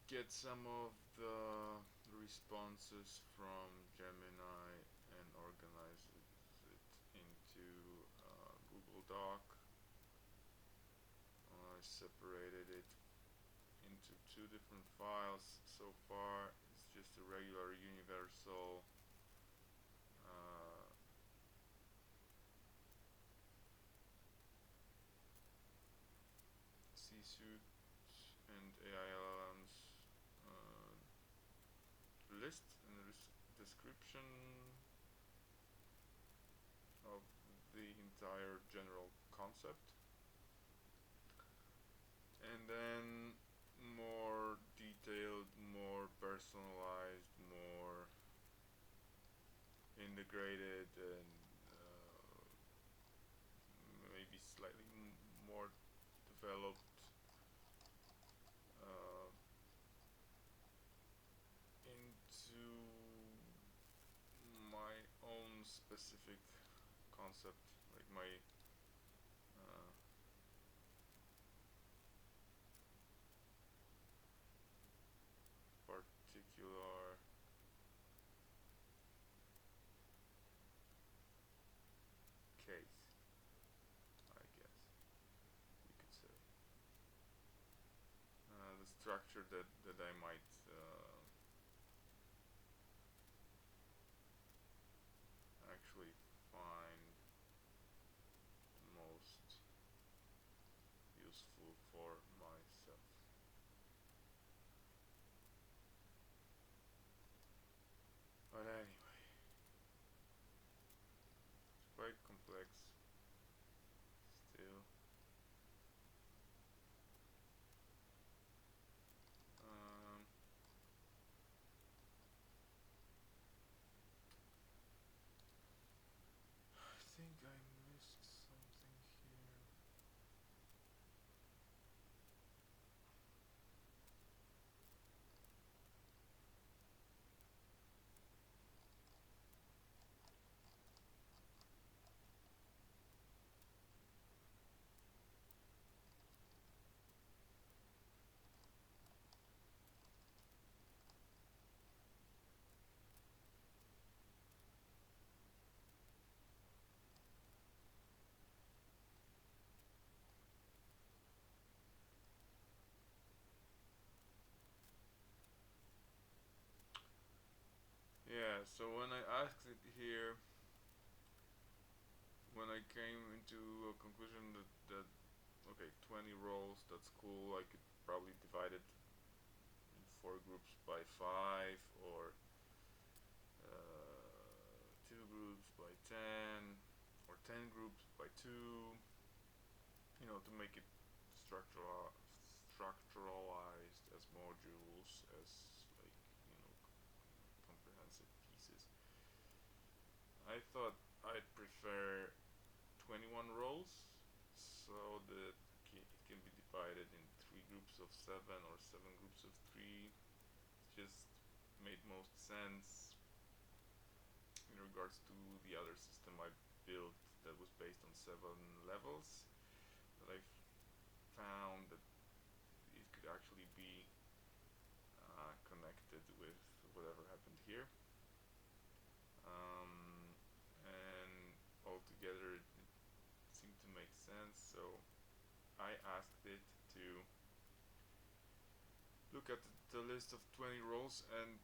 get some of the responses from Gemini and organize it into Google Doc. I separated it into two different files so far. It's just a regular universal C-suite and AI LLMs list and description of the entire general concept, and then more detailed, more personalized, more integrated, and maybe slightly more developed into my own specific concept, like my particular case, I guess you could say. The structure that I might actually find most useful for myself. But anyway, it's quite complex still. I think I missed something here. Yeah, so when I asked it here, when I came into a conclusion that okay, 20 roles, that's cool, I could probably divide it in 4 groups by 5, or 2 groups by 10, or 10 groups by 2, to make it structuralized as modules, as like, comprehensive pieces. I thought I'd prefer 21 roles, so that it can be divided in 3 groups of 7 or 7 groups of 3. Just made most sense in regards to the other system I built that was based on 7 levels, that I found that it could actually be connected with whatever happened here. And altogether it seemed to make sense, so I asked it to look at the list of 20 roles and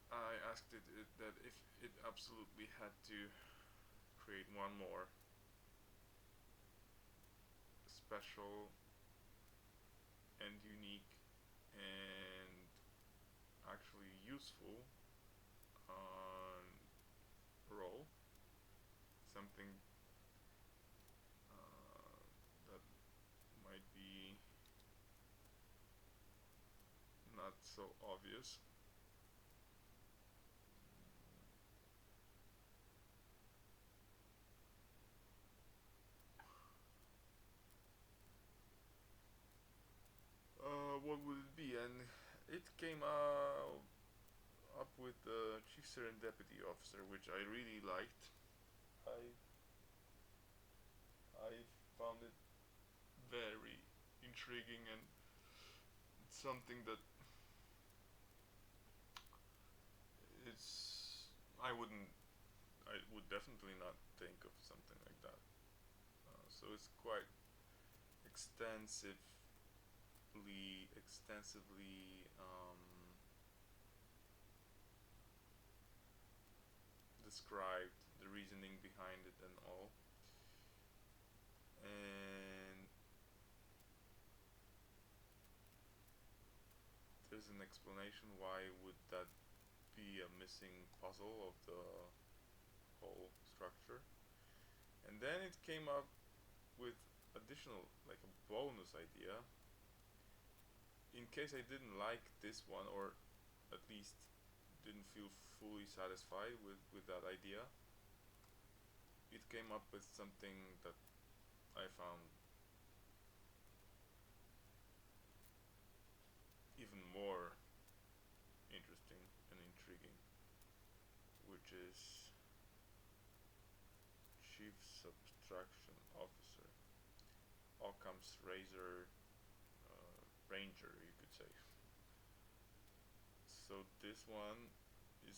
I asked it that if it absolutely had to create one more special and unique and actually useful role, something that might be not so obvious. What would it be? And it came up with the Chief Serendipity Officer, which I really liked. I found it very intriguing, and it's something that it's I would definitely not think of something like that. So it's quite extensively described, the reasoning behind it and all. And there's an explanation why would that be a missing puzzle of the whole structure. And then it came up with additional, like a bonus idea. In case I didn't like this one, or at least didn't feel fully satisfied with that idea, it came up with something that I found even more interesting and intriguing, which is Chief Subtraction Officer, Occam's Razor, Ranger, you could say. So this one is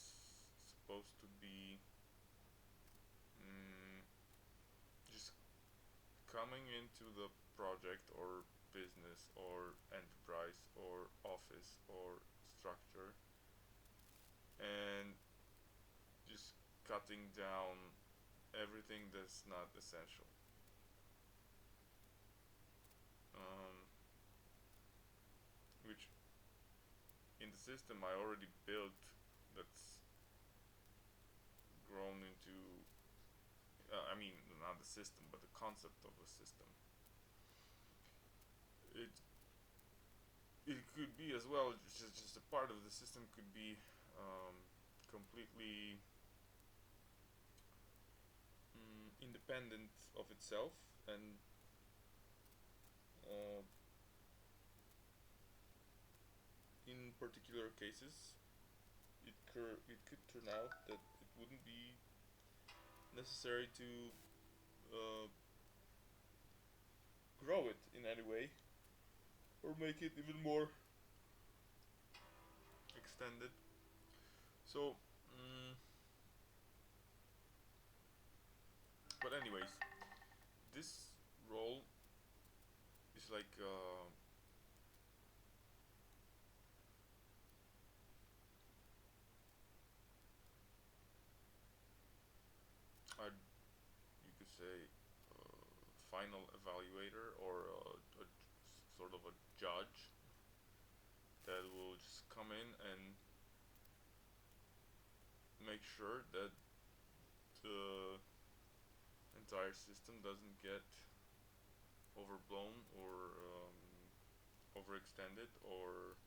supposed to be just coming into the project or business or enterprise or office or structure and just cutting down everything that's not essential. Which in the system I already built, that's grown into I mean, not the system, but the concept of a system. It it could be as well just a part of the system could be completely independent of itself, and in particular cases it could turn out that it wouldn't be necessary to grow it in any way or make it even more extended. So, but anyways, this role is like you could say final evaluator, or a sort of a judge that will just come in and make sure that the entire system doesn't get overblown or overextended or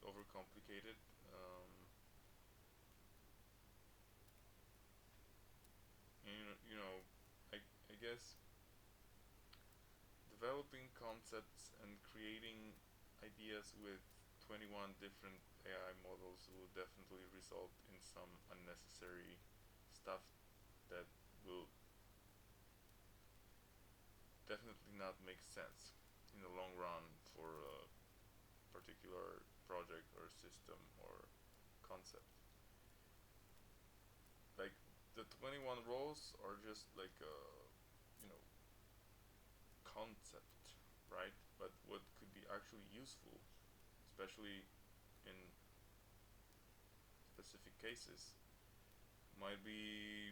overcomplicated. And, I guess developing concepts and creating ideas with 21 different AI models will definitely result in some unnecessary stuff that will definitely not make sense in the long run for a particular project or system or concept. Like the 21 roles are just like a, concept, right? But what could be actually useful, especially in specific cases, might be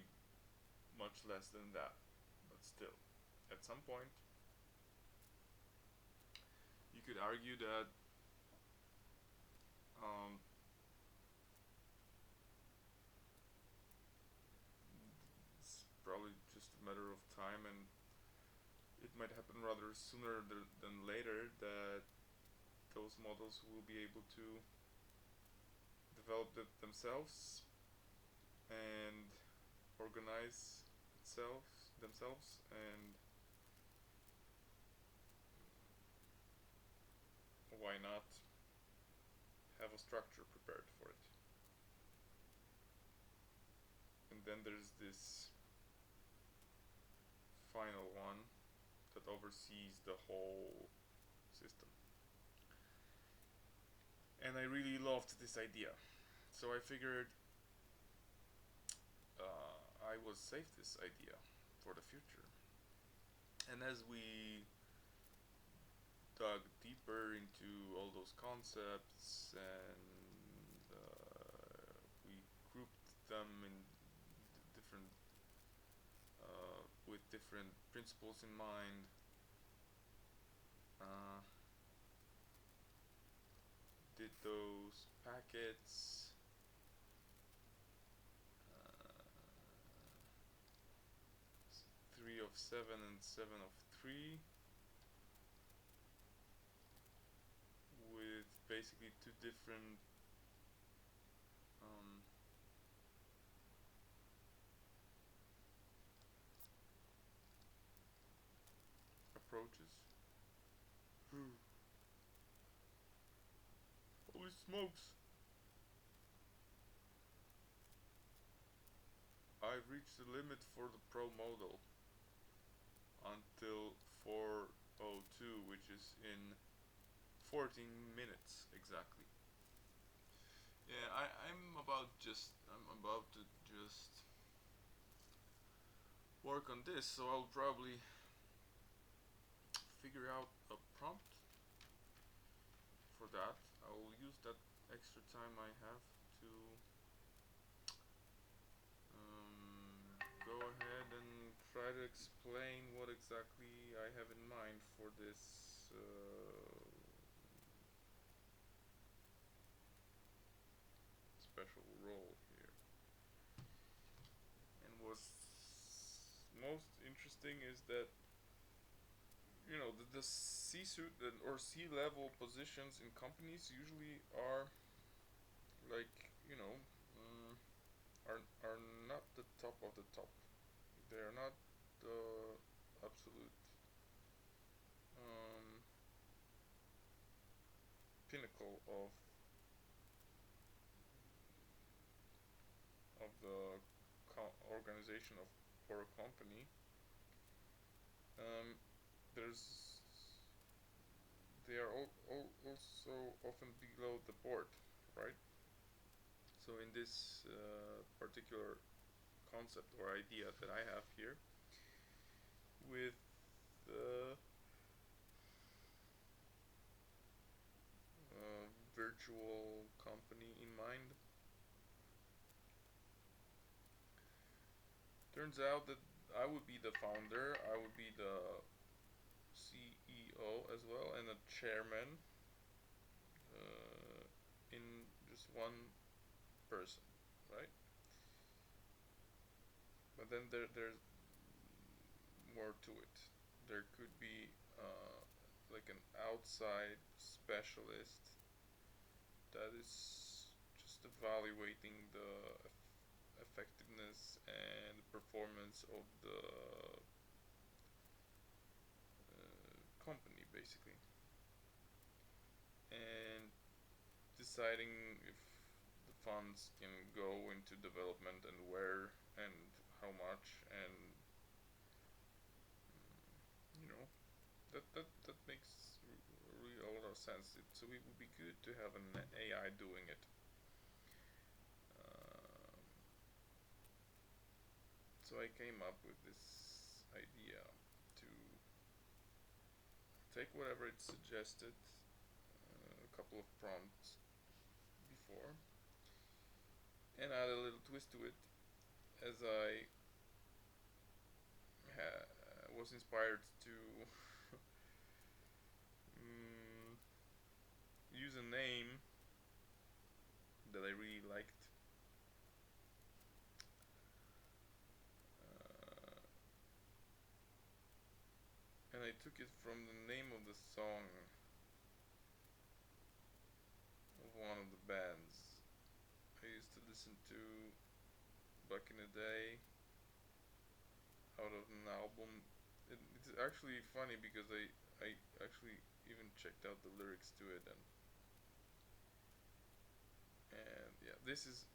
much less than that. But still, at some point, you could argue that um, it's probably just a matter of time, and it might happen rather sooner than later that those models will be able to develop themselves and organize themselves, and why not have a structure prepared for it. And then there's this final one that oversees the whole system. And I really loved this idea, so I figured I will save this idea for the future. And as we dug deeper into all those concepts and we grouped them in different with different principles in mind, did those packets, 3 of 7 and 7 of 3, with basically two different approaches. Holy smokes! I've reached the limit for the Pro model until 4:02, which is in 14 minutes exactly. Yeah, I'm about to just work on this, so I'll probably figure out a prompt for that. I'll use that extra time I have to go ahead and try to explain what exactly I have in mind for this special role here. And what's most interesting is that, you know, the C-suite or C-level positions in companies usually are like, you know, are not the top of the top. They are not the absolute pinnacle of the organization of for a company. There's they are also often below the board, right? So in this particular concept or idea that I have here, with virtual company in mind, turns out that I would be the founder, I would be the CEO as well, and a chairman in just one person, right? But then there's more to it. There could be like an outside specialist that is just evaluating the effectiveness and performance of the company, basically, and deciding if the funds can go into development and where and how much, and you know, that makes really a lot of sense. So it would be good to have an AI doing it. So I came up with this idea to take whatever it suggested, a couple of prompts before, and add a little twist to it, as I was inspired to use a name that I really liked. And I took it from the name of the song of one of the bands I used to listen to back in the day, out of an album. It's actually funny because I actually even checked out the lyrics to it, and yeah, this is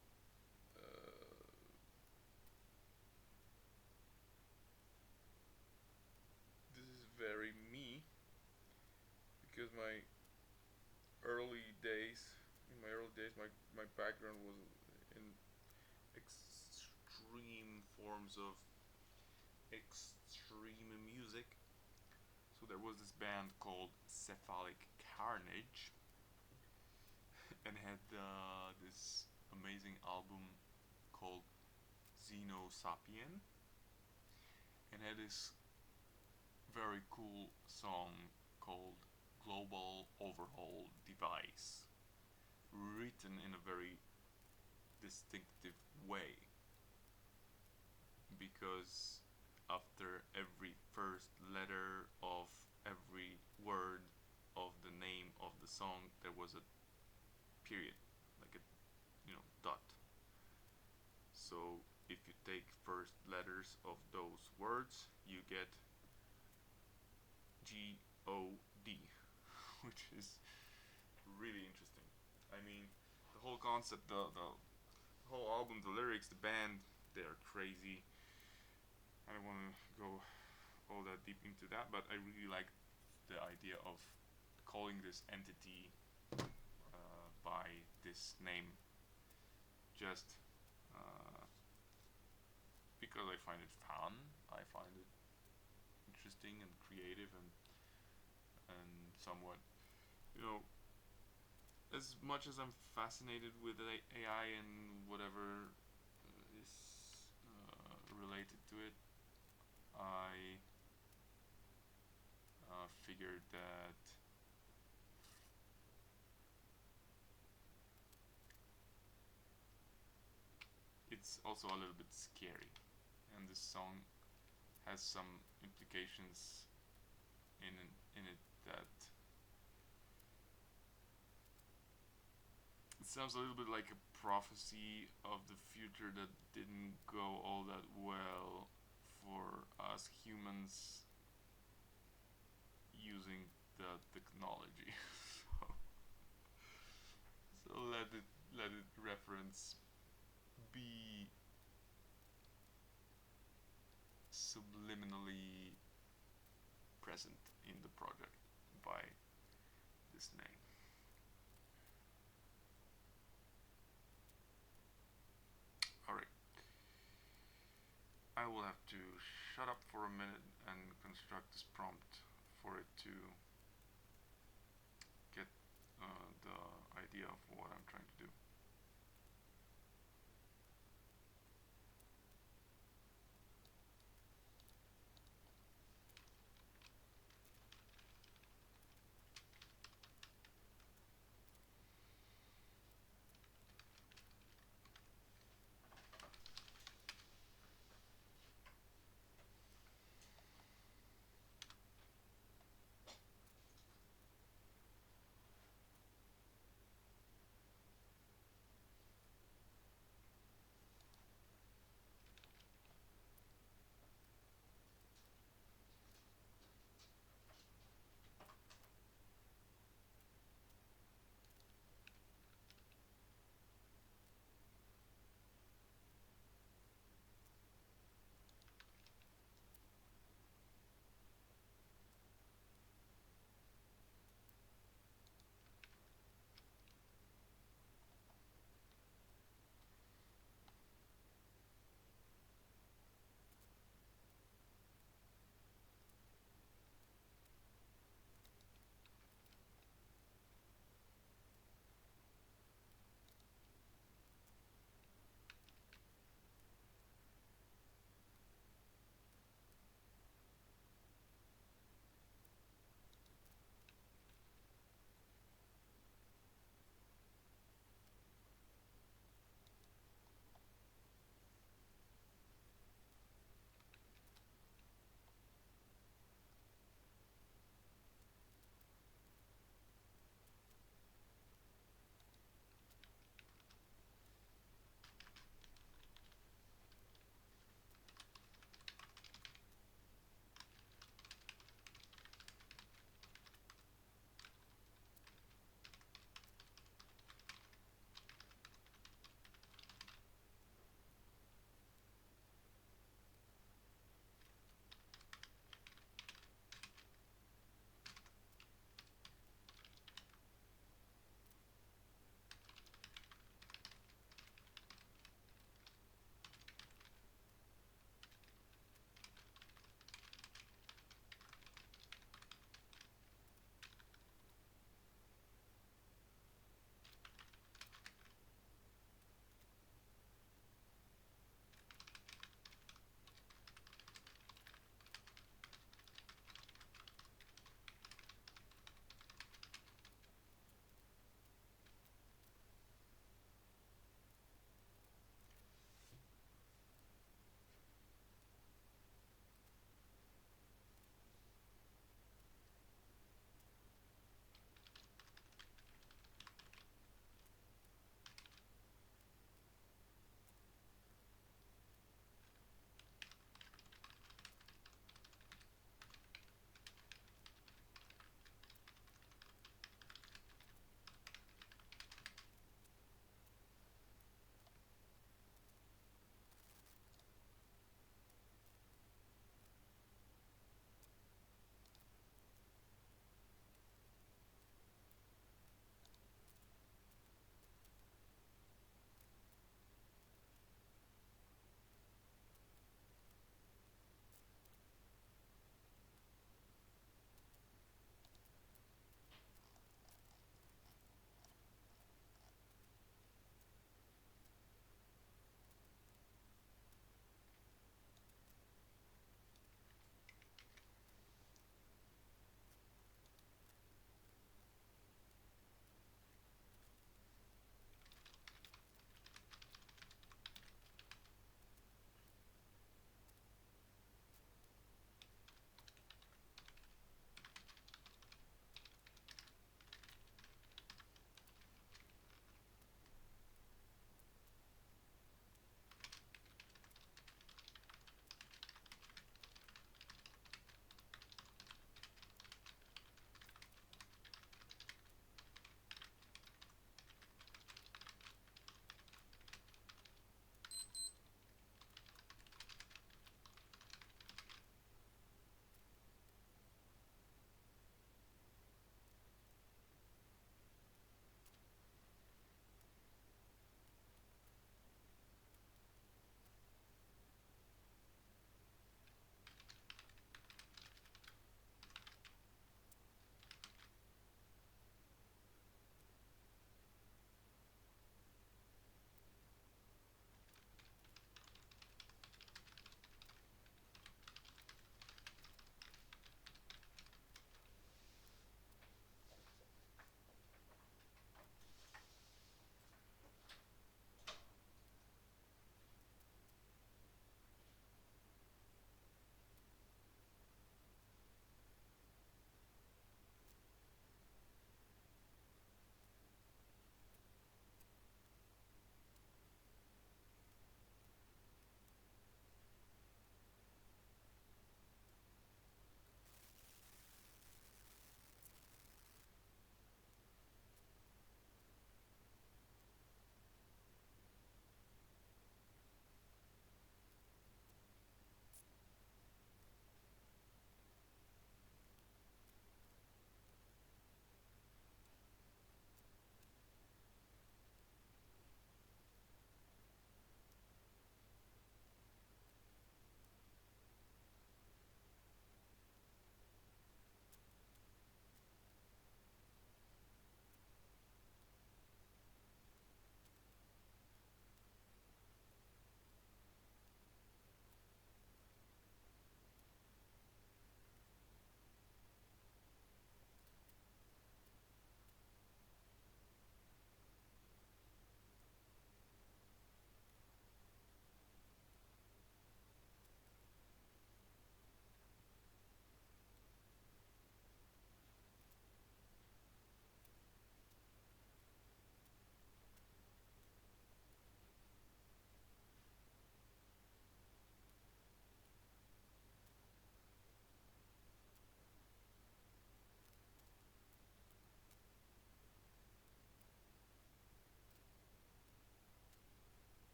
very my background was in extreme forms of extreme music. So there was this band called Cephalic Carnage, and had this amazing album called Xeno Sapien, and had this very cool song called Global Overhaul Device, written in a very distinctive way, because after every first letter of every word of the name of the song there was a period, like a dot. So if you take first letters of those words, you get G.O.D, which is really interesting. I mean, the whole concept, the whole album, the lyrics, the band, they're crazy. I don't want to go all that deep into that, but I really like the idea of calling this entity by this name, just because I find it fun. I find it interesting and creative, and somewhat, you know, as much as I'm fascinated with AI and whatever is related to it, I figured that it's also a little bit scary, and this song has some implications in it that it sounds a little bit like a prophecy of the future that didn't go all that well for us humans using the technology. so, so let it reference be subliminally present in the project by this name. Alright. I will have to shut up for a minute and construct this prompt for it to get the idea of what I'm trying to do.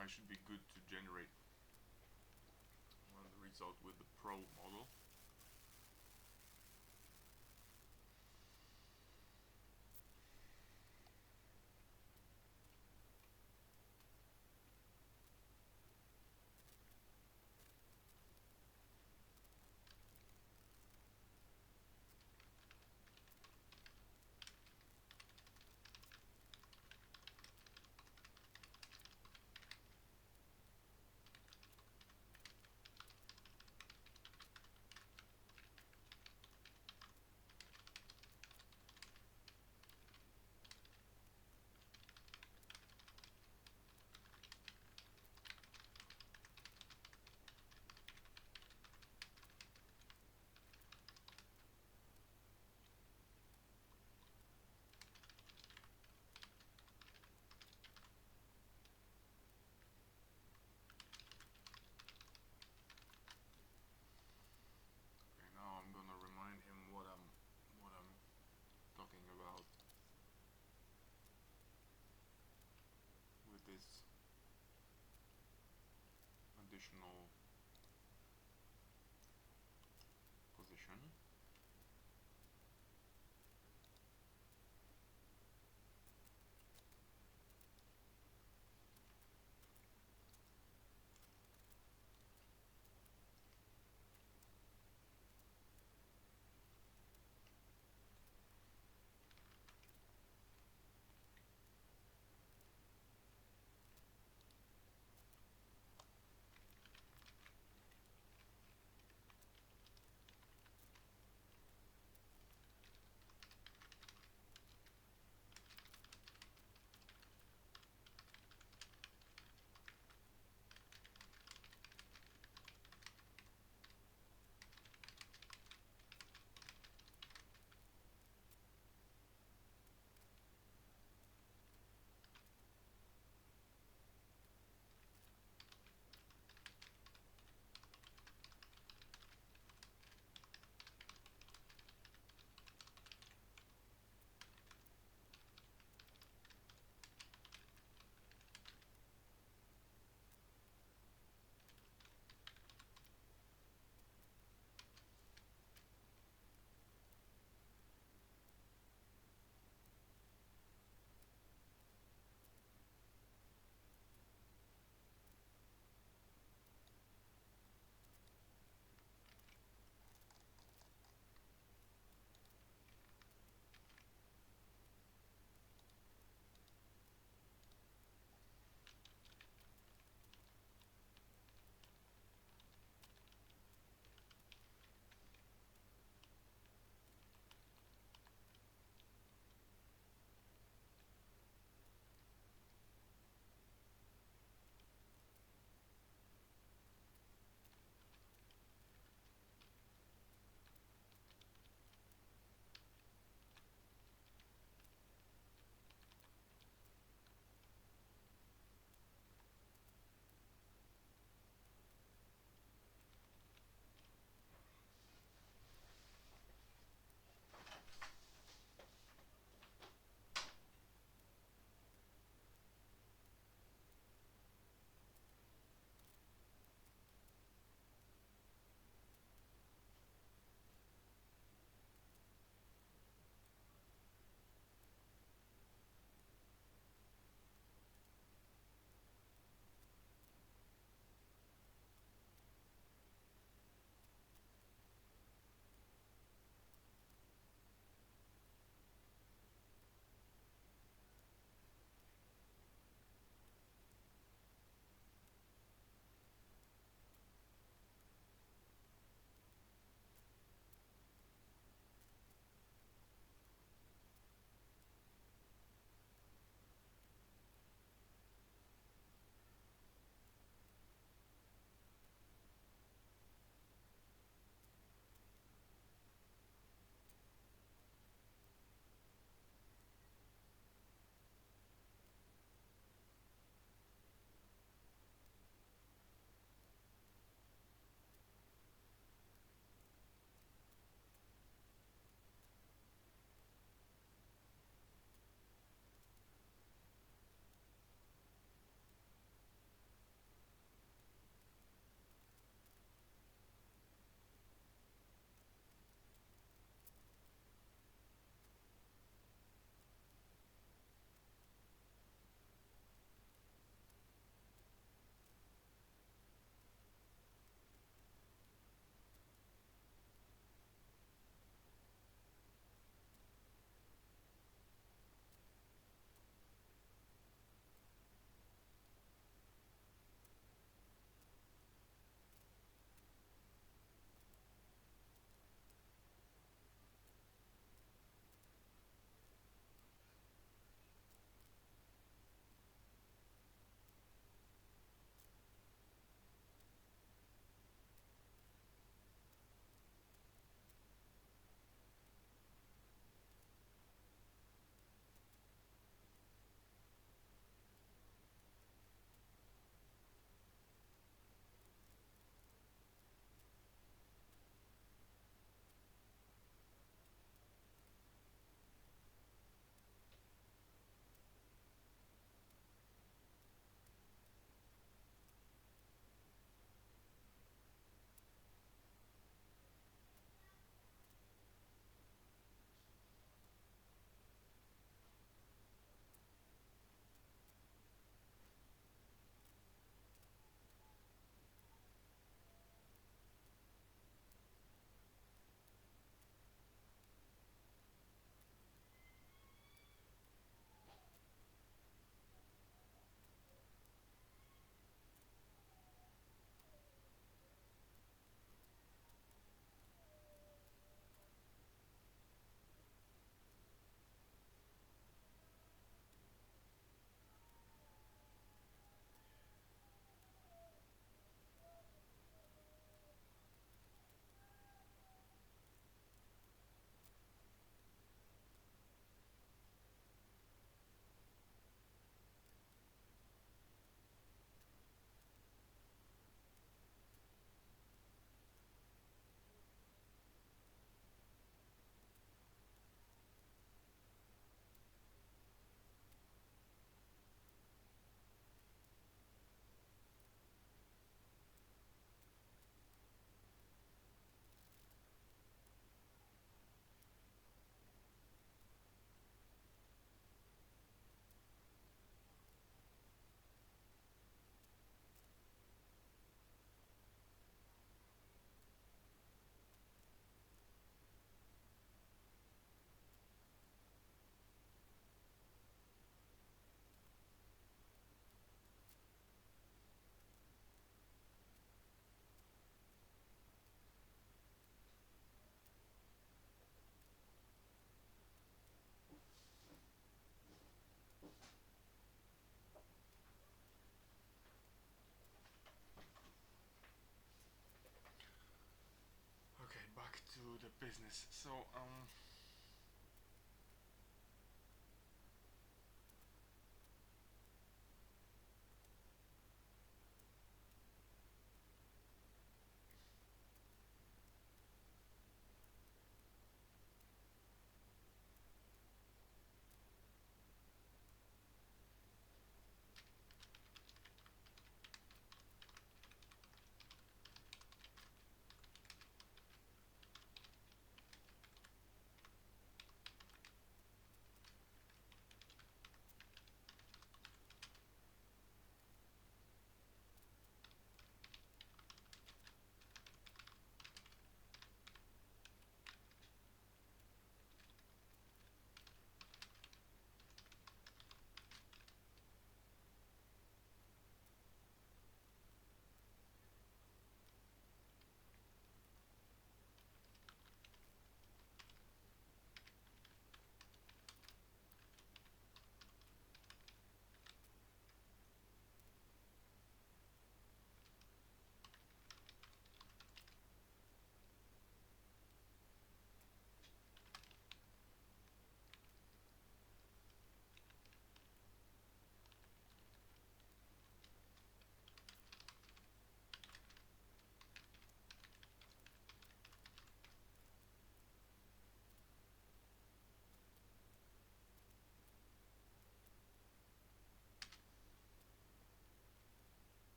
I should be good to generate the result with the Pro model. Okay, now I'm gonna remind him what I'm talking about with this additional position. the business. So